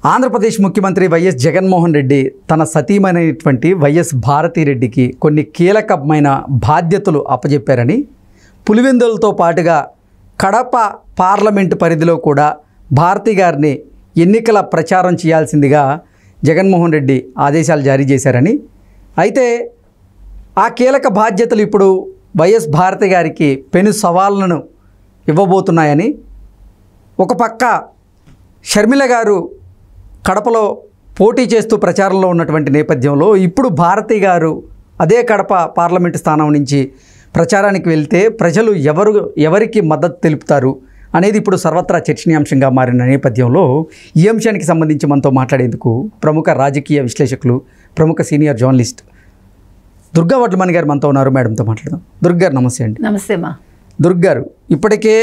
ఆంధ్రప్రదేశ్ ముఖ్యమంత్రి వైఎస్ జగన్మోహన్ రెడ్డి తన సతీమణైనటువంటి వైఎస్ భారతిరెడ్డికి కొన్ని కీలకమైన బాధ్యతలు అప్పజెప్పారని, పులివెందులతో పాటుగా కడప పార్లమెంటు పరిధిలో కూడా భారతి గారిని ఎన్నికల ప్రచారం చేయాల్సిందిగా జగన్మోహన్ రెడ్డి ఆదేశాలు జారీ చేశారని, అయితే ఆ కీలక బాధ్యతలు ఇప్పుడు వైఎస్ భారతి గారికి పెను సవాళ్లను ఇవ్వబోతున్నాయని, ఒక పక్క షర్మిల గారు కడపలో పోటీ చేస్తూ ప్రచారంలో ఉన్నటువంటి నేపథ్యంలో ఇప్పుడు భారతి గారు అదే కడప పార్లమెంటు స్థానం నుంచి ప్రచారానికి వెళ్తే ప్రజలు ఎవరికి మద్దతు తెలుపుతారు అనేది ఇప్పుడు సర్వత్రా చర్చనీయాంశంగా మారిన నేపథ్యంలో ఈ అంశానికి సంబంధించి మనతో మాట్లాడేందుకు ప్రముఖ రాజకీయ విశ్లేషకులు, ప్రముఖ సీనియర్ జర్నలిస్ట్ దుర్గా వడ్లమణి గారు మనతో ఉన్నారు. మేడంతో మాట్లాడదాం. దుర్గా గారు నమస్తే అండి. నమస్తే మా. దుర్గా గారు, ఇప్పటికే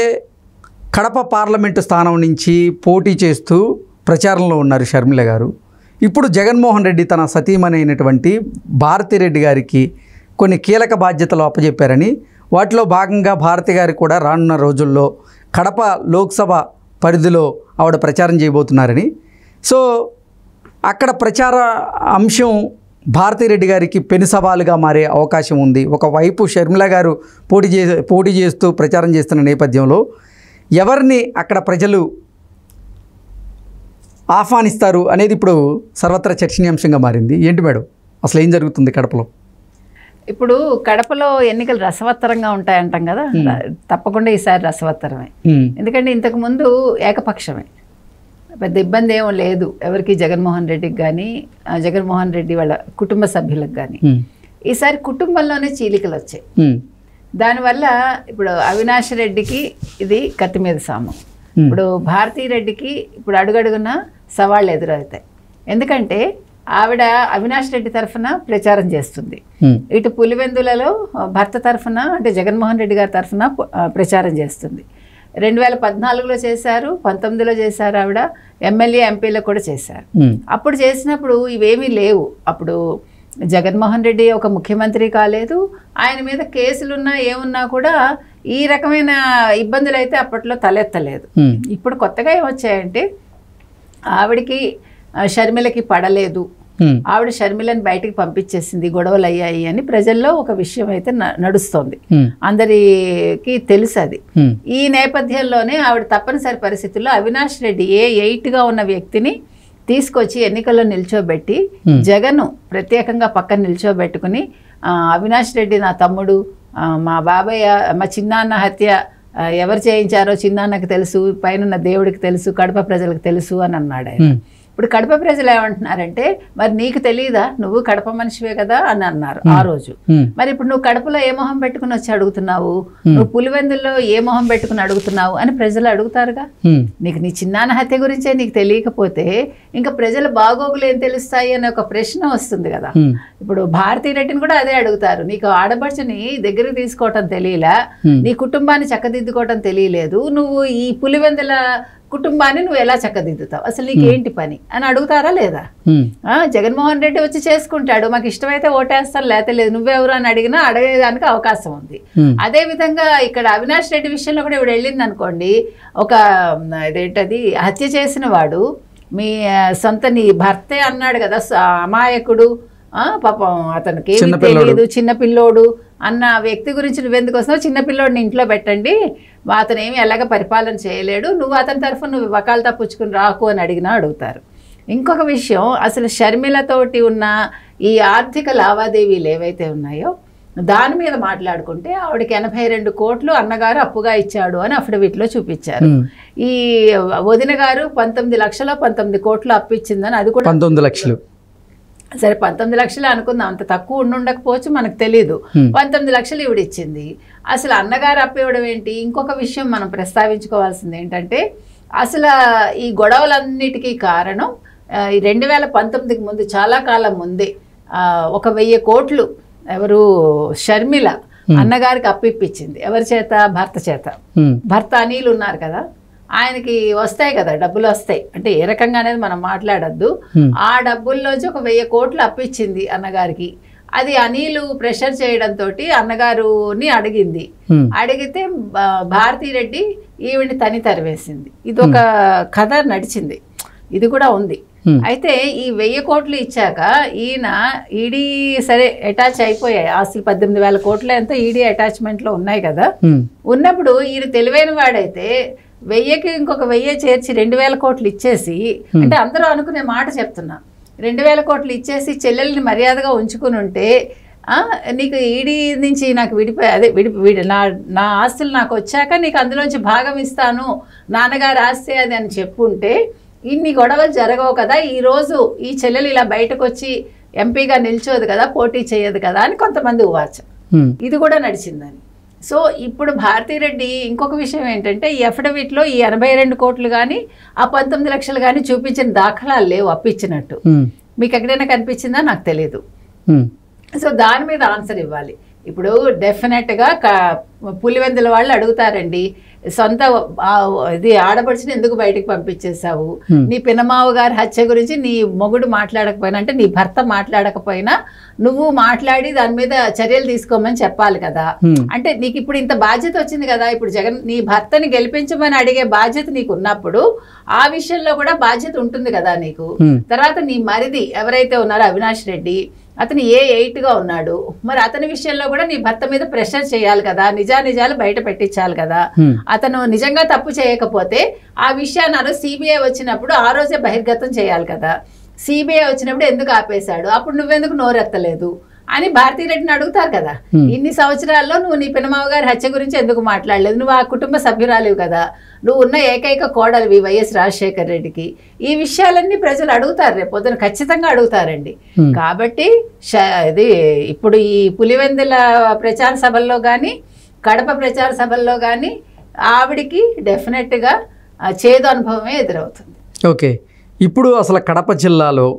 కడప పార్లమెంటు స్థానం నుంచి పోటీ చేస్తూ ప్రచారంలో ఉన్నారు షర్మిల గారు. ఇప్పుడు జగన్మోహన్ రెడ్డి తన సతీమణి అయినటువంటి భారతిరెడ్డి గారికి కొన్ని కీలక బాధ్యతలు అప్పచెప్పారని, వాటిలో భాగంగా భారతి గారు కూడా రానున్న రోజుల్లో కడప లోక్సభ పరిధిలో ఆవిడ ప్రచారం చేయబోతున్నారని, సో అక్కడ ప్రచార అంశం భారతిరెడ్డి గారికి పెను సవాలుగా మారే అవకాశం ఉంది. ఒకవైపు షర్మిల గారు పోటీ చేస్తూ ప్రచారం చేస్తున్న నేపథ్యంలో ఎవరిని అక్కడ ప్రజలు ఆహ్వానిస్తారు అనేది ఇప్పుడు సర్వత్రా చర్చనీయాంశంగా మారింది. ఏంటి మేడం, అసలు ఏం జరుగుతుంది కడపలో? ఇప్పుడు కడపలో ఎన్నికలు రసవత్తరంగా ఉంటాయంటాం కదా, తప్పకుండా ఈసారి రసవత్తరమే. ఎందుకంటే ఇంతకుముందు ఏకపక్షమే, పెద్ద ఇబ్బంది ఏమో లేదు ఎవరికి, జగన్మోహన్ రెడ్డికి కానీ జగన్మోహన్ రెడ్డి వాళ్ళ కుటుంబ సభ్యులకు కానీ. ఈసారి కుటుంబంలోనే చీలికలు వచ్చాయి. దానివల్ల ఇప్పుడు అవినాష్ రెడ్డికి ఇది కత్తి మీద సాము, ఇప్పుడు భారతీరెడ్డికి ఇప్పుడు అడుగడుగున సవాళ్ళు ఎదురవుతాయి. ఎందుకంటే ఆవిడ అవినాష్ రెడ్డి తరఫున ప్రచారం చేస్తుంది, ఇటు పులివెందులలో భర్త తరఫున అంటే జగన్మోహన్ రెడ్డి గారి తరఫున ప్రచారం చేస్తుంది. 2014లో చేశారు, 19లో చేశారు, ఆవిడ ఎమ్మెల్యే ఎంపీలో కూడా చేశారు. అప్పుడు చేసినప్పుడు ఇవేమీ లేవు. అప్పుడు జగన్మోహన్ రెడ్డి ఒక ముఖ్యమంత్రి కాలేదు, ఆయన మీద కేసులున్నా ఏమున్నా కూడా ఈ రకమైన ఇబ్బందులు అయితే అప్పట్లో తలెత్తలేదు. ఇప్పుడు కొత్తగా ఏమొచ్చాయంటే ఆవిడకి షర్మిలకి పడలేదు, ఆవిడ షర్మిలని బయటికి పంపించేసింది, గొడవలు అయ్యాయి అని ప్రజల్లో ఒక విషయం అయితే నడుస్తోంది, అందరికీ తెలుసు అది. ఈ నేపథ్యంలోనే ఆవిడ తప్పనిసరి పరిస్థితుల్లో అవినాష్ రెడ్డి ఏ8గా ఉన్న వ్యక్తిని తీసుకొచ్చి ఎన్నికల్లో నిల్చోబెట్టి జగన్ ప్రత్యేకంగా పక్కన నిల్చోబెట్టుకుని అవినాష్ రెడ్డి నా తమ్ముడు, మా బాబాయ్, మా చిన్నాన్న హత్య ఎవరు చేయించారో చిన్నాన్నకు తెలుసు, పైన దేవుడికి తెలుసు, కడప ప్రజలకు తెలుసు అని అన్నాడు ఆయన. ఇప్పుడు కడప ప్రజలు ఏమంటున్నారంటే మరి నీకు తెలియదా, నువ్వు కడప మనిషివే కదా అని అన్నారు ఆ రోజు. మరి ఇప్పుడు నువ్వు కడపలో ఏ మొహం పెట్టుకుని వచ్చి అడుగుతున్నావు, నువ్వు పులివెందుల్లో ఏ మొహం పెట్టుకుని అడుగుతున్నావు అని ప్రజలు అడుగుతారుగా. నీకు నీ చిన్నాన్న హత్య గురించే నీకు తెలియకపోతే ఇంకా ప్రజల బాగోగులు ఏం తెలుస్తాయి అనే ఒక ప్రశ్న వస్తుంది కదా. ఇప్పుడు భారతీరెడ్డిని కూడా అదే అడుగుతారు, నీకు ఆడపడుచుని దగ్గరికి తీసుకోవటం తెలియలా, నీ కుటుంబాన్ని చక్కదిద్దుకోవటం తెలియలేదు, నువ్వు ఈ పులివెందుల కుటుంబాన్ని నువ్వు ఎలా చక్కదిద్దుతావు, అసలు నీకేంటి పని అని అడుగుతారా లేదా? జగన్మోహన్ రెడ్డి వచ్చి చేసుకుంటాడు, మాకు ఇష్టమైతే ఓటేస్తాను లేకపోతే లేదు, నువ్వెవరు అని అడిగినా అడిగేదానికి అవకాశం ఉంది. అదే విధంగా ఇక్కడ అవినాష్ రెడ్డి విషయంలో కూడా ఇప్పుడు వెళ్ళింది అనుకోండి, ఒక ఇదేంటది హత్య చేసిన వాడు మీ సొంత నీ భర్తే అన్నాడు కదా, అమాయకుడు, పాపం అతనికి ఏమి తెలియదు, చిన్నపిల్లోడు అన్న వ్యక్తి గురించి నువ్వెందుకు వస్తున్నావు, చిన్నపిల్లోడిని ఇంట్లో పెట్టండి, అతను ఏమి ఎలాగ పరిపాలన చేయలేడు, నువ్వు అతని తరఫున నువ్వు వకాల్తా పుచ్చుకుని రాకు అని అడిగినా అడుగుతారు. ఇంకొక విషయం, అసలు షర్మిలతోటి ఉన్న ఈ ఆర్థిక లావాదేవీలు ఏవైతే ఉన్నాయో దాని మీద మాట్లాడుకుంటే ఆవిడకి 82 కోట్లు అన్నగారు అప్పుగా ఇచ్చాడు అని అఫిడవిట్లో చూపించారు. ఈ వదిన గారు 19 లక్షల 19 కోట్లు అప్పు ఇచ్చిందని, అది కూడా 19 లక్షలు, సరే 19 లక్షలు అనుకుందాం, అంత తక్కువ ఉండకపోవచ్చు మనకు తెలీదు, 19 లక్షలు ఈవిడ ఇచ్చింది. అసలు అన్నగారు అప్పు ఇవ్వడం ఏంటి? ఇంకొక విషయం మనం ప్రస్తావించుకోవాల్సింది ఏంటంటే అసలు ఈ గొడవలన్నిటికీ కారణం 2019కి ముందు చాలా కాలం ముందే 1,000 కోట్లు ఎవరు షర్మిల అన్నగారికి అప్పిప్పించింది. ఎవరి చేత? భర్త చేత. భర్త అనిల్ ఉన్నారు కదా, ఆయనకి వస్తాయి కదా డబ్బులు వస్తాయి, అంటే ఏ రకంగా అనేది మనం మాట్లాడొద్దు. ఆ డబ్బుల్లోంచి 1,000 కోట్లు అప్పిచ్చింది అన్నగారికి. అది అనిల్ ప్రెషర్ చేయడంతో అన్నగారుని అడిగింది. అడిగితే భారతీరెడ్డి ఈవిని తని తరివేసింది. ఇది ఒక కథ నడిచింది. ఇది కూడా ఉంది. అయితే ఈ 1000 కోట్లు ఇచ్చాక ఈయన ఈడీ సరే అటాచ్ అయిపోయాయి ఆస్తులు 18,000 కోట్ల ఎంతో ఈడీ అటాచ్మెంట్లో ఉన్నాయి కదా. ఉన్నప్పుడు ఈయన తెలివైన వాడైతే 1000కి ఇంకొక 1000 చేర్చి 2,000 కోట్లు ఇచ్చేసి, అంటే అందరూ అనుకునే మాట చెప్తున్నా, 2,000 కోట్లు ఇచ్చేసి చెల్లెల్ని మర్యాదగా ఉంచుకుని ఉంటే నీకు ఈడీ నుంచి నాకు విడిపోయి అదే నా ఆస్తులు నాకు వచ్చాక నీకు అందులోంచి భాగం ఇస్తాను, నాన్నగారు ఆస్తి అది అని చెప్పుంటే ఇన్ని గొడవలు జరగవు కదా, ఈరోజు ఈ చెల్లెలు ఇలా బయటకు వచ్చి ఎంపీగా నిల్చోదు కదా, పోటీ చేయదు కదా అని కొంతమంది ఉవాచ. ఇది కూడా నడిచిందని. సో ఇప్పుడు భారతీరెడ్డి ఇంకొక విషయం ఏంటంటే, ఈ అఫిడవిట్లో ఈ 82 కోట్లు కానీ ఆ 19 లక్షలు కానీ చూపించిన దాఖలాలు లేవు అప్పిచ్చినట్టు. మీకు ఎక్కడైనా కనిపించిందా నాకు తెలియదు. సో దాని మీద ఆన్సర్ ఇవ్వాలి. ఇప్పుడు డెఫినెట్గా పులివెందుల వాళ్ళు అడుగుతారండి, సొంత ఇది ఆడపడిచిన ఎందుకు బయటకు పంపించేశావు, నీ పినమావ గారి హత్య గురించి నీ మొగుడు మాట్లాడకపోయినా, అంటే నీ భర్త మాట్లాడకపోయినా నువ్వు మాట్లాడి దాని మీద చర్యలు తీసుకోమని చెప్పాలి కదా. అంటే నీకు ఇప్పుడు ఇంత బాధ్యత వచ్చింది కదా, ఇప్పుడు జగన్ నీ భర్తని గెలిపించమని అడిగే బాధ్యత నీకు ఉన్నప్పుడు ఆ విషయంలో కూడా బాధ్యత ఉంటుంది కదా నీకు. తర్వాత నీ మరిది ఎవరైతే ఉన్నారో అవినాష్ రెడ్డి, అతను A8గా ఉన్నాడు, మరి అతని విషయంలో కూడా నీ భర్త మీద ప్రెషర్ చేయాలి కదా, నిజాలు బయట పెట్టించాలి కదా. అతను నిజంగా తప్పు చేయకపోతే ఆ విషయాన్ని సిబిఐ వచ్చినప్పుడు ఆ రోజే బహిర్గతం చేయాలి కదా. సిబిఐ వచ్చినప్పుడు ఎందుకు ఆపేశాడు, అప్పుడు నువ్వెందుకు నోరెత్తలేదు అని భారతీరెడ్డిని అడుగుతారు కదా. ఇన్ని సంవత్సరాల్లో నువ్వు నీ పినమావ గారి హత్య గురించి ఎందుకు మాట్లాడలేదు, నువ్వు ఆ కుటుంబ సభ్యురాలివి కదా, నువ్వు ఉన్న ఏకైక కోడలివి వైఎస్ రాజశేఖర రెడ్డికి. ఈ విషయాలన్నీ ప్రజలు అడుగుతారు, రేపు పొద్దున ఖచ్చితంగా అడుగుతారండి. కాబట్టి ఇది ఇప్పుడు ఈ పులివెందుల ప్రచార సభల్లో కానీ కడప ప్రచార సభల్లో కానీ ఆవిడికి డెఫినెట్గా చేదు అనుభవమే ఎదురవుతుంది. ఓకే, ఇప్పుడు అసలు కడప జిల్లాలో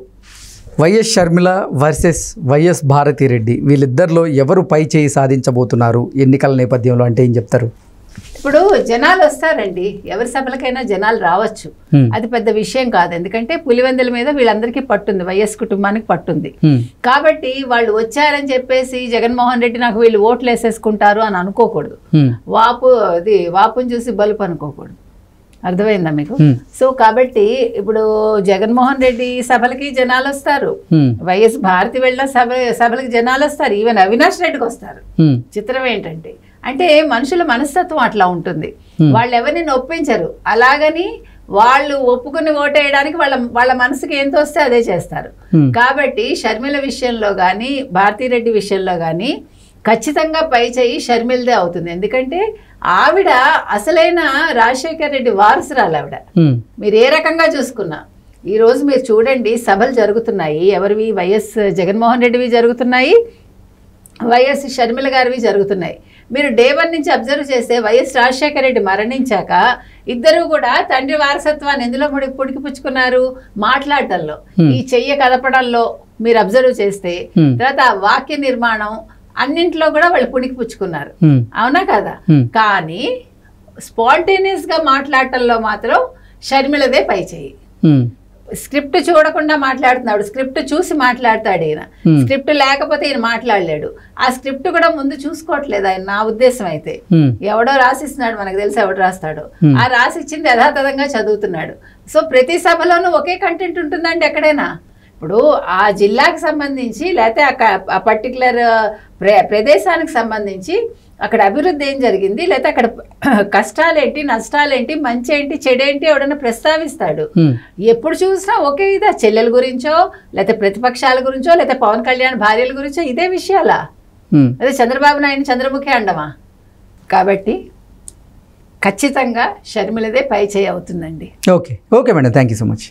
YS Sharmila versus YS Bharathi Reddy వీళ్ళిద్దరిలో ఎవరు పై చేయి సాధించబోతున్నారు ఎన్నికల నేపథ్యంలో అంటే ఏం చెప్తారు? ఇప్పుడు జనాలు వస్తారండి, ఎవరి సభలకైనా జనాలు రావచ్చు, అది పెద్ద విషయం కాదు. ఎందుకంటే పులివెందుల మీద వీళ్ళందరికీ పట్టుంది, వైఎస్ కుటుంబానికి పట్టుంది. కాబట్టి వాళ్ళు వచ్చారని చెప్పేసి జగన్మోహన్ రెడ్డి నాకు వీళ్ళు ఓట్లు వేసేసుకుంటారు అని అనుకోకూడదు. వాపుని చూసి బలుపు అనుకోకూడదు. అర్థమైందా మీకు? సో కాబట్టి ఇప్పుడు జగన్మోహన్ రెడ్డి సభలకి జనాలు వస్తారు, వైఎస్ భారతి వెళ్ళిన సభలకి జనాలు వస్తారు, ఈవెన్ అవినాష్ రెడ్డికి వస్తారు. చిత్రం ఏంటంటే, అంటే మనుషుల మనస్తత్వం అట్లా ఉంటుంది, వాళ్ళు ఎవరిని నొప్పించరు. అలాగని వాళ్ళు ఒప్పుకుని ఓటేయడానికి వాళ్ళ మనసుకి ఏం తోస్తే అదే చేస్తారు. కాబట్టి షర్మిల విషయంలో కానీ భారతీరెడ్డి విషయంలో కానీ ఖచ్చితంగా పై చేయి షర్మిలదే అవుతుంది. ఎందుకంటే ఆవిడ అసలైన రాజశేఖర్ రెడ్డి వారసురాలు ఆవిడ. మీరు ఏ రకంగా చూసుకున్నా ఈ రోజు మీరు చూడండి, సభలు జరుగుతున్నాయి, ఎవరివి వైఎస్ జగన్మోహన్ రెడ్డివి జరుగుతున్నాయి, వైఎస్ షర్మిల గారివి జరుగుతున్నాయి. మీరు డే 1 నుంచి అబ్జర్వ్ చేస్తే వైఎస్ రాజశేఖర రెడ్డి మరణించాక ఇద్దరు కూడా తండ్రి వారసత్వాన్ని ఎందులో పుడికిపుచ్చుకున్నారు, మాట్లాడటంలో, ఈ చెయ్య కదపడంలో మీరు అబ్జర్వ్ చేస్తే, తర్వాత వాక్య నిర్మాణం అన్నింటిలో కూడా వాళ్ళు పుణికిపుచ్చుకున్నారు. అవునా కదా? కానీ స్పాంటేనియస్ గా మాట్లాడటంలో మాత్రం షర్మిలదే పై చేయి. స్క్రిప్ట్ చూడకుండా మాట్లాడుతున్నాడు, స్క్రిప్ట్ చూసి మాట్లాడతాడు ఈయన, స్క్రిప్ట్ లేకపోతే ఈయన మాట్లాడలేడు. ఆ స్క్రిప్ట్ కూడా ముందు చూసుకోవట్లేదు ఆయన, నా ఉద్దేశం అయితే. ఎవడో రాసిస్తున్నాడు, మనకు తెలిసి ఎవడు రాస్తాడు, ఆ రాసిచ్చింది యథాతథంగా చదువుతున్నాడు. సో ప్రతి సభలోనూ ఒకే కంటెంట్ ఉంటుందండి ఎక్కడైనా. ఇప్పుడు ఆ జిల్లాకి సంబంధించి లేకపోతే ఆ పర్టికులర్ ప్రదేశానికి సంబంధించి అక్కడ అభివృద్ధి ఏం జరిగింది, లేకపోతే అక్కడ కష్టాలేంటి, నష్టాలేంటి, మంచి ఏంటి, చెడేంటి ఎవడన్నా ప్రస్తావిస్తాడు. ఎప్పుడు చూసినా ఒకే ఇదా, చెల్లెల గురించో లేకపోతే ప్రతిపక్షాల గురించో లేకపోతే పవన్ కళ్యాణ్ భార్యల గురించో ఇదే విషయాలా? అదే చంద్రబాబు నాయుడు చంద్రముఖి అండమా? కాబట్టి ఖచ్చితంగా షర్మిలదే పై చేయి అవుతుందండి. Okay madam, thank you so much.